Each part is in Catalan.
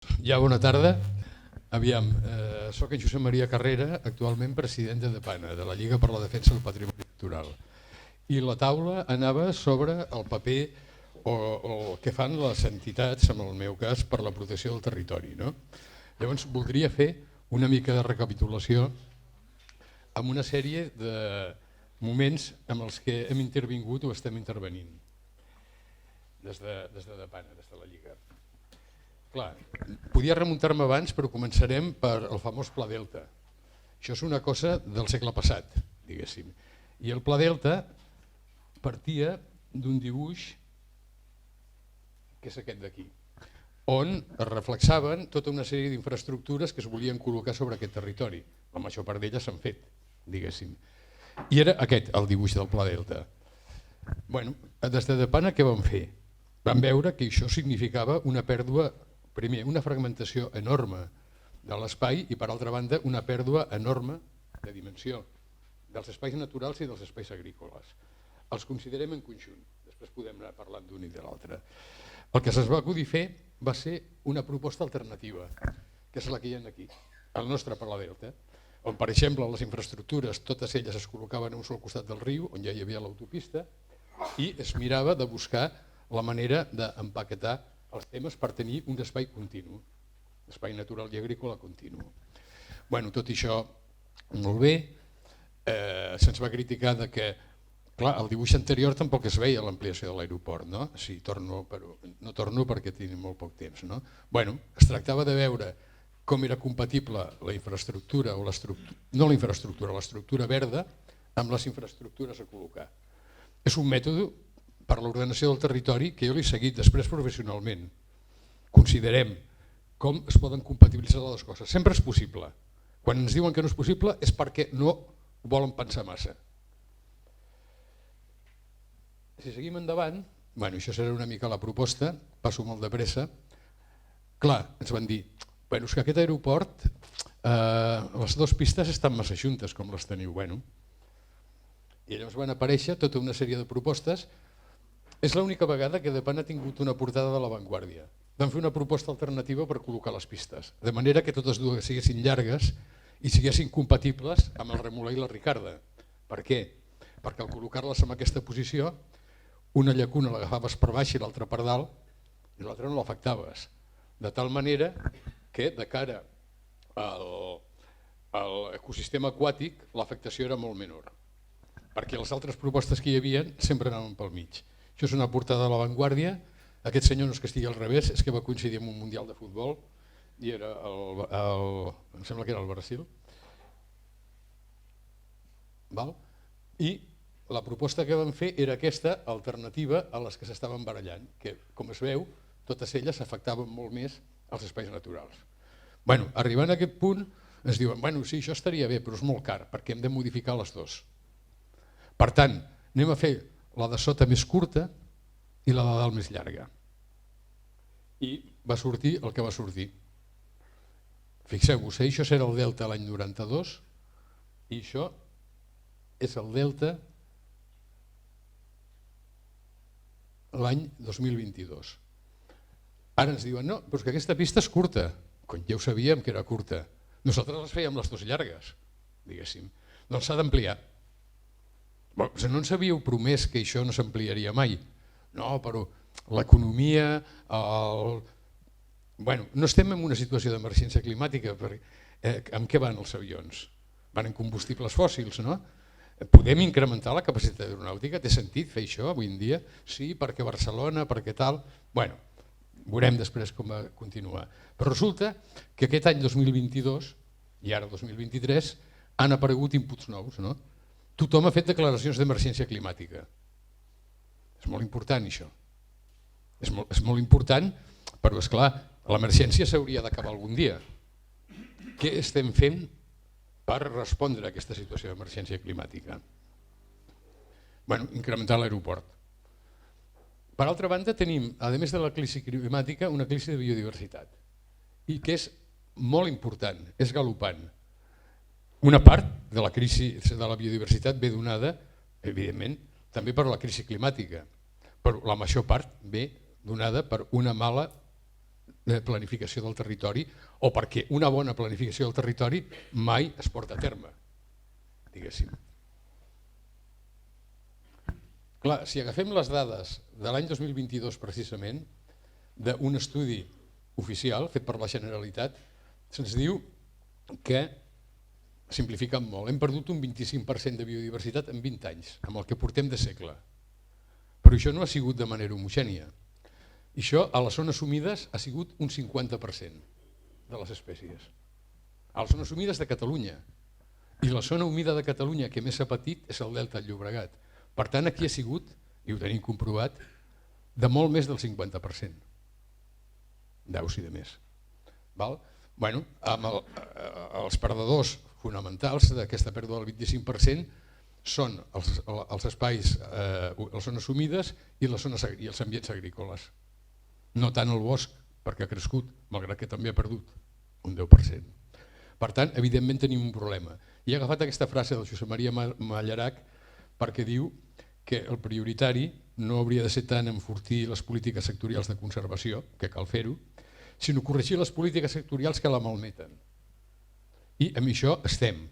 Ja, bona tarda. Aviam, soc en Josep Maria Carrera, actualment president de DEPANA, de la Lliga per la Defensa del Patrimoni Natural. I la taula anava sobre el paper o el que fan les entitats, en el meu cas, per la protecció del territori. No? Llavors, voldria fer una mica de recapitulació amb una sèrie de moments amb els que hem intervingut o estem intervenint des de DEPANA, des de la Lliga. Clar, podia remuntar-me abans, però començarem per el famós Pla Delta. Això és una cosa del segle passat, diguéssim. I el Pla Delta partia d'un dibuix, que és aquest d'aquí, on es reflexaven tota una sèrie d'infraestructures que es volien col·locar sobre aquest territori. La major part d'elles s'han fet, diguéssim. I era aquest, el dibuix del Pla Delta. Bueno, des de DEPANA què vam fer? Vam veure que això significava una pèrdua, primer, una fragmentació enorme de l'espai i, per altra banda, una pèrdua enorme de dimensió dels espais naturals i dels espais agrícoles. Els considerem en conjunt, després podem anar parlant d'un i de l'altre. El que se'ns va acudir fer va ser una proposta alternativa, que és la que hi ha aquí, el nostre Pla Delta, on, per exemple, les infraestructures, totes elles es col·locaven a un sol costat del riu, on ja hi havia l'autopista, i es mirava de buscar la manera d'empaquetar els temes per tenir un espai continu, espai natural i agrícola continu. Bueno, tot això molt bé, se'ns va criticar que, clar, el dibuix anterior tampoc es veia l'ampliació de l'aeroport, no? Sí, no torno perquè tenim molt poc temps, no? Bueno, es tractava de veure com era compatible la infraestructura, o no la infraestructura, l'estructura verda amb les infraestructures a col·locar. És un mètode per l'ordenació del territori que jo l'he seguit després professionalment. Considerem com es poden compatibilitzar les dues coses. Sempre és possible. Quan ens diuen que no és possible és perquè no volen pensar massa. Si seguim endavant, bueno, això serà una mica la proposta, passo molt de pressa. Clar, ens van dir, bueno, és que aquest aeroport, les dues pistes estan massa juntes com les teniu. Bueno, i llavors van aparèixer tota una sèrie de propostes. És l'única vegada que DEPANA ha tingut una portada de l'avantguàrdia. Vam fer una proposta alternativa per col·locar les pistes, de manera que totes dues siguessin llargues i siguessin compatibles amb el Remolar i la Ricarda. Per què? Perquè al col·locar-les en aquesta posició, una llacuna l'agafaves per baix i l'altra per dalt, i l'altra no l'afectaves. De tal manera que, de cara a l'ecosistema aquàtic, l'afectació era molt menor, perquè les altres propostes que hi havia sempre anaven pel mig. Això és una portada de l'avantguàrdia. Aquest senyor no és que estigui al revés, és que va coincidir amb un mundial de futbol i era em sembla que era el Brasil. I la proposta que vam fer era aquesta alternativa a les que s'estaven barallant, que, com es veu, totes elles afectaven molt més els espais naturals. Bueno, arribant a aquest punt ens diuen, bueno, sí, això estaria bé, però és molt car, perquè hem de modificar les dues. Per tant, anem a fer la de sota més curta i la de dalt més llarga. I va sortir el que va sortir. Fixeu-vos, això serà el delta l'any 92 i això és el delta l'any 2022. Ara ens diuen, no, però és que aquesta pista és curta. Ja ho sabíem que era curta. Nosaltres les fèiem les dues llargues, diguéssim. Doncs s'ha d'ampliar. No ens havíeu promès que això no s'ampliaria mai. No, però l'economia... No estem en una situació d'emergència climàtica. Amb què van els avions? Van en combustibles fòssils, no? Podem incrementar la capacitat aeronàutica? Té sentit fer això avui en dia? Sí, perquè Barcelona, perquè tal... Bueno, veurem després com va continuar. Però resulta que aquest any 2022 i ara 2023 han aparegut inputs nous, no? Tothom ha fet declaracions d'emergència climàtica. És molt important això. És molt important, però esclar, l'emergència s'hauria d'acabar algun dia. Què estem fent per respondre a aquesta situació d'emergència climàtica? Bueno, incrementar l'aeroport. Per altra banda, tenim, a més de la crisi climàtica, una crisi de biodiversitat, i que és molt important, és galopant. Una part de la crisi de la biodiversitat ve donada, evidentment, també per la crisi climàtica, però la major part ve donada per una mala planificació del territori o perquè una bona planificació del territori mai es porta a terme, diguéssim. Clar, si agafem les dades de l'any 2022 precisament, d'un estudi oficial fet per la Generalitat, se'ns diu que, simplificant molt, hem perdut un 25% de biodiversitat en 20 anys, amb el que portem de segle. Però això no ha sigut de manera homogènia. I això a les zones humides ha sigut un 50% de les espècies. A les zones humides de Catalunya. I la zona humida de Catalunya que més ha patit és el Delta del Llobregat. Per tant, aquí ha sigut, i ho tenim comprovat, de molt més del 50%. D'aus i de més. Bueno, els perdedors fonamentals d'aquesta pèrdua del 25% són els espais, les zones humides i els ambients agrícoles. No tant el bosc, perquè ha crescut, malgrat que també ha perdut un 10%. Per tant, evidentment tenim un problema. I he agafat aquesta frase del Josep Maria Mallarac perquè diu que el prioritari no hauria de ser tant enfortir les polítiques sectorials de conservació, que cal fer-ho, sinó corregir les polítiques sectorials que la malmeten. I amb això estem,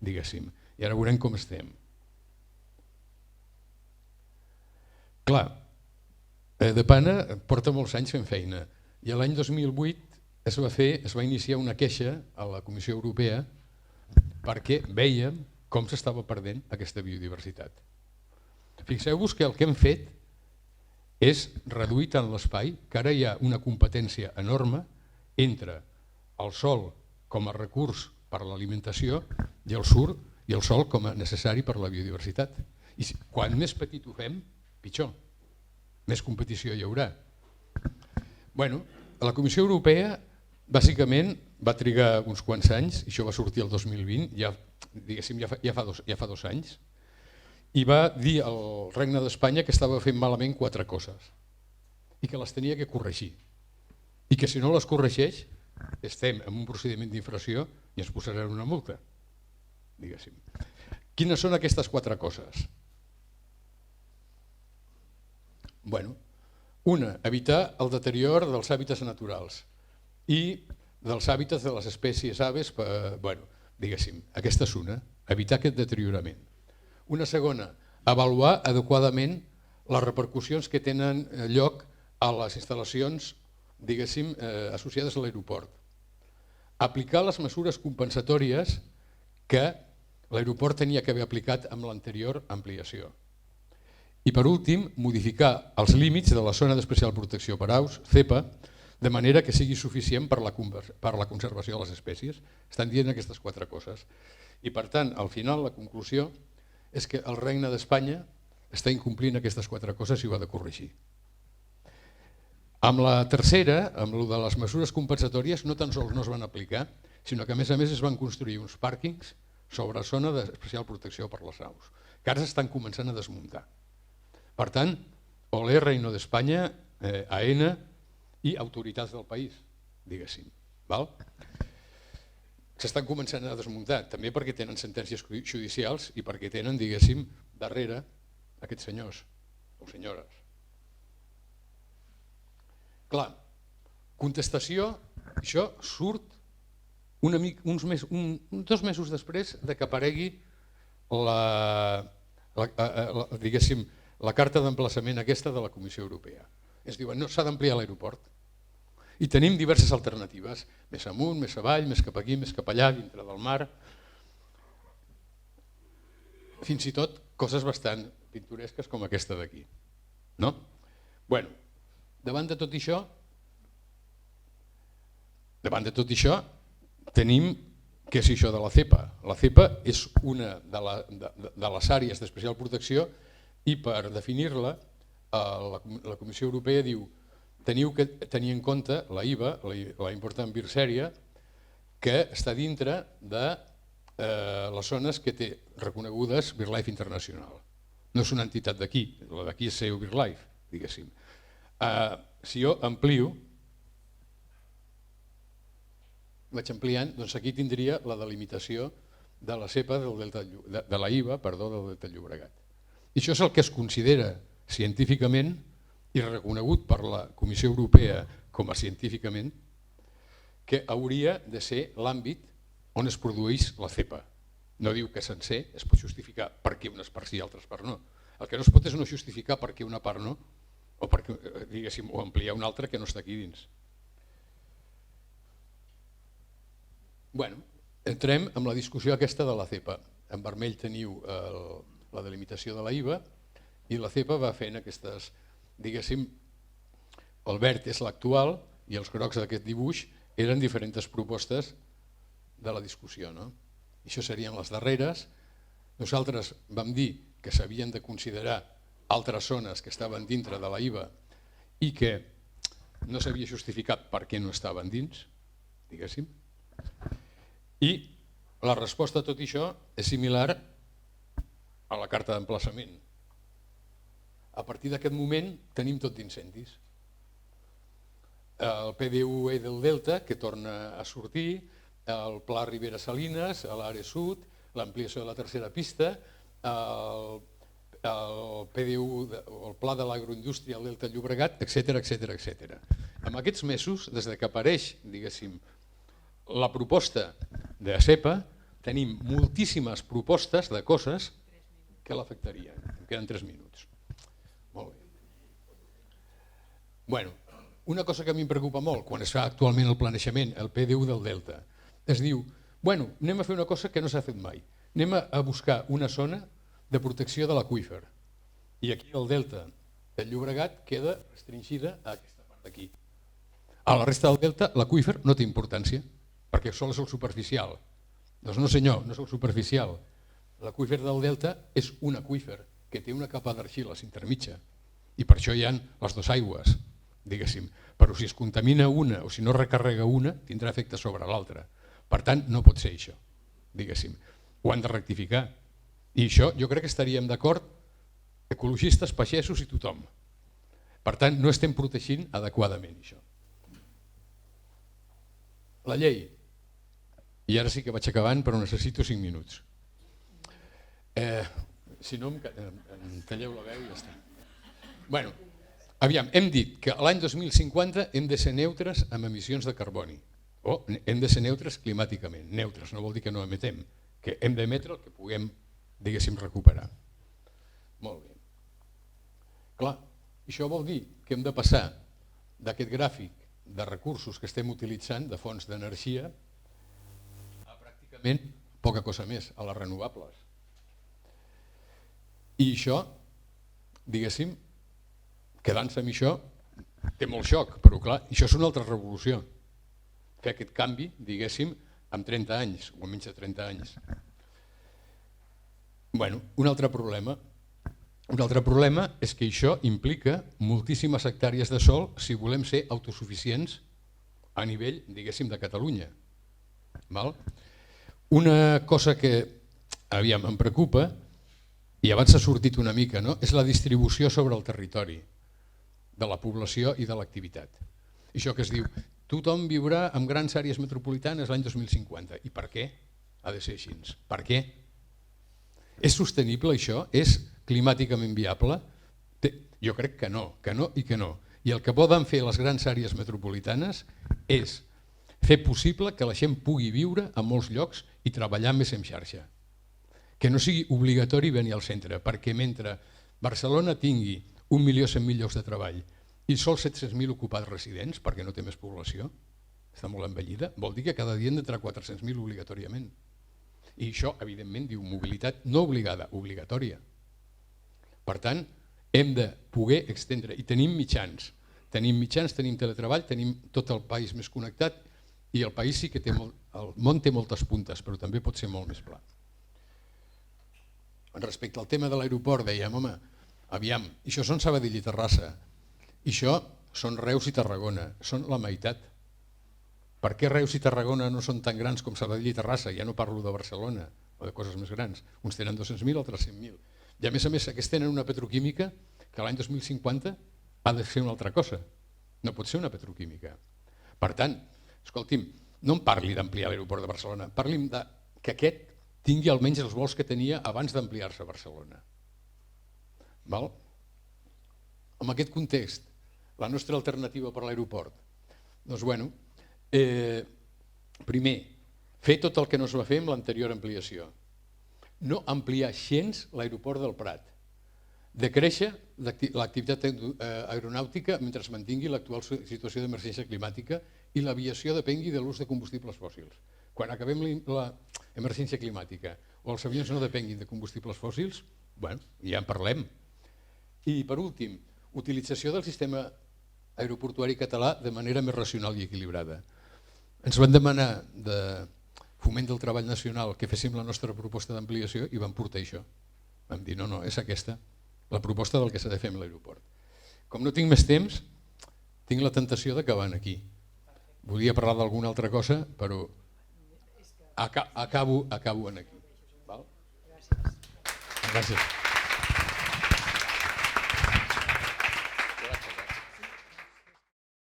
diguéssim, i ara veurem com estem. Clar, de Pana porta molts anys fent feina i l'any 2008 es va iniciar una queixa a la Comissió Europea perquè vèiem com s'estava perdent aquesta biodiversitat. Fixeu-vos que el que hem fet és reduir tant l'espai que ara hi ha una competència enorme entre el sòl com a recurs per a l'alimentació i el sòl com a necessari per a la biodiversitat. I quan més petit ho fem, pitjor. Més competició hi haurà. Bueno, la Comissió Europea bàsicament va trigar uns quants anys, i això va sortir el 2020, ja fa 2 anys, i va dir al Regne d'Espanya que estava fent malament 4 coses i que les tenia que corregir. I que si no les corregeix, estem en un procediment d'infracció i ens posaran una multa, diguéssim. Quines són aquestes 4 coses? Bueno, una, evitar el deterior dels hàbitats naturals i dels hàbitats de les espècies aves, diguéssim, aquesta és una, evitar aquest deteriorament. Una segona, avaluar adequadament les repercussions que tenen lloc a les instal·lacions, diguéssim, associades a l'aeroport. Aplicar les mesures compensatòries que l'aeroport tenia que haver aplicat amb l'anterior ampliació. I per últim, modificar els límits de la zona d'especial protecció per aus, ZEPA, de manera que sigui suficient per la conservació de les espècies. Estan dient aquestes 4 coses. I per tant, al final, la conclusió és que el Regne d'Espanya està incomplint aquestes 4 coses i ho ha de corregir. Amb la tercera, amb el de les mesures compensatòries, no tan sols no es van aplicar, sinó que a més es van construir uns pàrquings sobre zona d'especial protecció per les aus, que ara s'estan començant a desmuntar. Per tant, olé Reino d'Espanya, AENA i autoritats del país, diguéssim. S'estan començant a desmuntar, també perquè tenen sentències judicials i perquè tenen, diguéssim, darrere aquests senyors o senyores. Clar, contestació, això surt 2 mesos després que aparegui la carta d'emplaçament aquesta de la Comissió Europea. Ens diuen no, s'ha d'ampliar l'aeroport. I tenim diverses alternatives, més amunt, més avall, més cap aquí, més cap allà, dintre del mar. Fins i tot coses bastant pintoresques com aquesta d'aquí. Bueno, davant de tot això tenim què és això de la ZEPA. La ZEPA és una de les àrees d'especial protecció i per definir-la la Comissió Europea diu teniu que tenir en compte la IVA, la Important Bird Area, que està dintre de les zones que té reconegudes BirdLife International. No és una entitat d'aquí, la d'aquí és SEO BirdLife, diguéssim. Si jo amplio, vaig ampliant, doncs aquí tindria la delimitació de la CEPA de la IVA, del Delta del Llobregat. I això és el que es considera científicament i reconegut per la Comissió Europea com a científicament, que hauria de ser l'àmbit on es produeix la cepa. No diu que sencer es pot justificar per què unes parts i altres parts no. El que no es pot és no justificar per què una part no, o ampliar una altra que no està aquí dins. Bueno, entrem amb la discussió aquesta de la cepa. En vermell teniu la delimitació de la IVA i la cepa va fent aquestes, diguéssim, el verd és l'actual i els grocs d'aquest dibuix eren diferents propostes de la discussió. I això serien les darreres. Nosaltres vam dir que s'havien de considerar altres zones que estaven dintre de la IVA i que no s'havia justificat per què no estaven dins, diguéssim. I la resposta a tot això és similar a la carta d'emplaçament. A partir d'aquest moment tenim tot d'incendis. El PDUE del Delta, que torna a sortir, el Pla Ribera Salines, l'Are Sud, l'ampliació de la tercera pista, el PDU, el Pla de l'Agroindústria al Delta Llobregat, etc. En aquests mesos, des que apareix, diguéssim, la proposta de CEPA, tenim moltíssimes propostes de coses que l'afectarien. Em queden 3 minuts. Molt bé. Bueno, una cosa que a mi em preocupa molt quan es fa actualment el planejament, el PDU del Delta, es diu, bueno, anem a fer una cosa que no s'ha fet mai. Anem a buscar una zona de protecció de l'aqüífer. I aquí el Delta del Llobregat queda restringida a aquesta part d'aquí. A la resta del Delta l'aqüífer no té importància, perquè sol és el superficial. Doncs no senyor, no és el superficial. L'aqüífer del Delta és un aqüífer que té una capa d'argila intermitja i per això hi ha les dues aigües, diguéssim. Però si es contamina una o si no recarrega una, tindrà efecte sobre l'altra. Per tant, no pot ser això, diguéssim. Ho han de rectificar. I això jo crec que estaríem d'acord ecologistes, pagesos i tothom. Per tant, no estem protegint adequadament això. La llei. I ara sí que vaig acabant, però necessito 5 minuts. Si no, em talleu la veu i ja està. Bueno, aviam, hem dit que l'any 2050 hem de ser neutres amb emissions de carboni. O hem de ser neutres climàticament. Neutres no vol dir que no emetem, que hem d'emetre el que puguem, diguéssim, recuperar. Molt bé. Clar, això vol dir que hem de passar d'aquest gràfic de recursos que estem utilitzant, de fonts d'energia, a pràcticament poca cosa més, a les renovables. I això, diguéssim, quedant-se amb això, té molt xoc, però clar, això és una altra revolució. Fer aquest canvi, diguéssim, amb 30 anys, o menys de 30 anys. Bueno, un altre problema. Un altre problema és que això implica moltíssimes hectàrees de sòl si volem ser autosuficients a nivell, diguéssim, de Catalunya. Una cosa que, aviam, em preocupa, i abans s'ha sortit una mica, és la distribució sobre el territori de la població i de l'activitat. Això que es diu, tothom viurà en grans àrees metropolitanes l'any 2050. I per què ha de ser així? Per què? És sostenible això? És climàticament viable? Jo crec que no i que no. I el que poden fer les grans àrees metropolitanes és fer possible que la gent pugui viure en molts llocs i treballar més en xarxa. Que no sigui obligatori venir al centre, perquè mentre Barcelona tingui 1.100.000 llocs de treball i sols 700.000 ocupats residents, perquè no té més població, està molt envellida, vol dir que cada dia han d'entrar 400.000 obligatòriament. I això, evidentment, diu mobilitat no obligada, obligatòria. Per tant, hem de poder extendre, i tenim mitjans, tenim teletreball, tenim tot el país més connectat, i el país sí que té el món té moltes puntes, però també pot ser molt més pla. Respecte al tema de l'aeroport, dèiem, home, aviam, això són Sabadell i Terrassa, i això són Reus i Tarragona, són la meitat. Per què Reus i Tarragona no són tan grans com Sabadell i Terrassa? Ja no parlo de Barcelona o de coses més grans. Uns tenen 200.000, altres 100.000. I a més, aquests tenen una petroquímica que l'any 2050 ha de ser una altra cosa. No pot ser una petroquímica. Per tant, escolti'm, no em parli d'ampliar l'aeroport de Barcelona, parli'm que aquest tingui almenys els vols que tenia abans d'ampliar-se a Barcelona. En aquest context, la nostra alternativa per a l'aeroport, Doncs bueno, primer, fer tot el que no es va fer amb l'anterior ampliació. No ampliar gens l'aeroport del Prat. Decréixer l'activitat aeronàutica mentre es mantingui l'actual situació d'emergència climàtica i l'aviació depengui de l'ús de combustibles fòssils. Quan acabem l'emergència climàtica o els avions no depenguin de combustibles fòssils, bueno, ja en parlem. I per últim, utilització del sistema aeroportuari català de manera més racional i equilibrada. Ens van demanar de Foment del Treball Nacional que féssim la nostra proposta d'ampliació i vam portar això. Vam dir, no, és aquesta, la proposta del que s'ha de fer amb l'aeroport. Com no tinc més temps, tinc la tentació d'acabar aquí. Volia parlar d'alguna altra cosa, però acabo aquí. Gràcies.